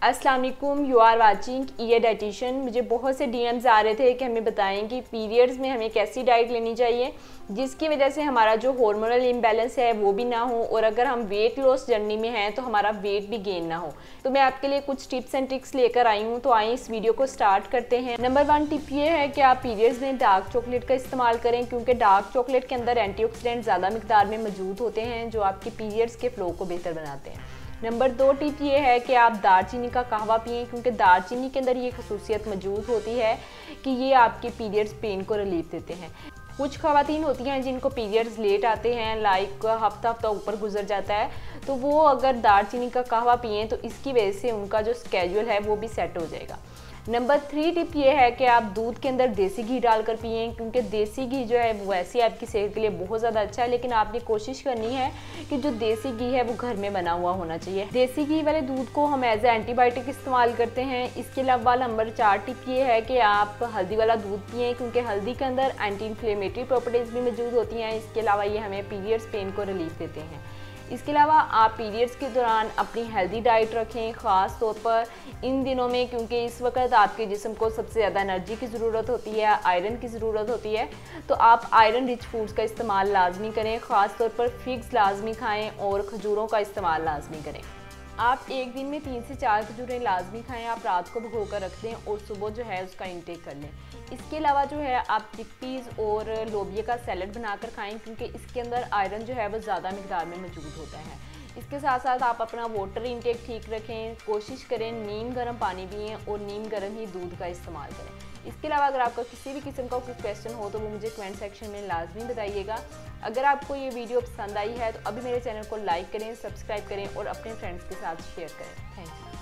अस्सलाम वालेकुम, you are watching your dietitian. मुझे बहुत से डीएम्स आ रहे थे कि हमें बताएं कि पीरियड्स में हमें कैसी डाइट लेनी चाहिए जिसकी वजह से हमारा जो हार्मोनल इम्बैलेंस है वो भी ना हो और अगर हम वेट लॉस जर्नी में हैं तो हमारा वेट भी गेन ना हो। तो मैं आपके लिए कुछ टिप्स एंड ट्रिक्स लेकर आई हूँ, तो आइए इस वीडियो को स्टार्ट करते हैं। नंबर 1 टिप ये है कि आप पीरियड्स में डार्क चॉकलेट का इस्तेमाल करें, क्योंकि डार्क चॉकलेट के अंदर एंटीऑक्सीडेंट ज़्यादा मिकदार में मौजूद होते हैं जो आपके पीरियड्स के फ्लो को बेहतर बनाते हैं। नंबर 2 टिप ये है कि आप दालचीनी का कहवा पिएं, क्योंकि दालचीनी के अंदर ये खसूसियत मौजूद होती है कि ये आपके पीरियड्स पेन को रिलीफ देते हैं। कुछ ख़वातीन होती हैं जिनको पीरियड्स लेट आते हैं, लाइक हफ्ता ऊपर गुजर जाता है, तो वो अगर दालचीनी का कहवा पिएं तो इसकी वजह से उनका जो स्केड्यूल है वो भी सेट हो जाएगा। नंबर 3 टिप ये है कि आप दूध के अंदर देसी घी डालकर पिएं, क्योंकि देसी घी जो है वो वैसे आपकी सेहत के लिए बहुत ज़्यादा अच्छा है, लेकिन आपने कोशिश करनी है कि जो देसी घी है वो घर में बना हुआ होना चाहिए। देसी घी वाले दूध को हम एज ए एंटीबायोटिक इस्तेमाल करते हैं। इसके अलावा नंबर 4 टिप ये है कि आप हल्दी वाला दूध पिएं, क्योंकि हल्दी के अंदर एंटी इन्फ्लेमेटरी प्रॉपर्टीज़ भी मौजूद होती हैं। इसके अलावा ये हमें पीरियड्स पेन को रिलीफ देते हैं। इसके अलावा आप पीरियड्स के दौरान अपनी हेल्दी डाइट रखें, ख़ास तौर पर इन दिनों में, क्योंकि इस वक्त आपके जिस्म को सबसे ज़्यादा एनर्जी की ज़रूरत होती है, आयरन की ज़रूरत होती है। तो आप आयरन रिच फूड्स का इस्तेमाल लाजमी करें, ख़ास तौर पर फिग्स लाजमी खाएं और खजूरों का इस्तेमाल लाजमी करें। आप एक दिन में 3 से 4 खजूरें लाजमी खाएं। आप रात को भिगो कर रख दें और सुबह जो है उसका इंटेक कर लें। इसके अलावा जो है आप चिकपीज़ और लोबिया का सैलड बनाकर खाएं, क्योंकि इसके अंदर आयरन जो है वो ज़्यादा मिकदार में मौजूद होता है। इसके साथ साथ आप अपना वाटर इंटेक ठीक रखें, कोशिश करें नीम गर्म पानी पिएं और नीम गर्म ही दूध का इस्तेमाल करें। इसके अलावा अगर आपका किसी भी किस्म का कोई क्वेश्चन हो तो वो मुझे कमेंट सेक्शन में लाजमी बताइएगा। अगर आपको ये वीडियो पसंद आई है तो अभी मेरे चैनल को लाइक करें, सब्सक्राइब करें और अपने फ्रेंड्स के साथ शेयर करें। Thank you.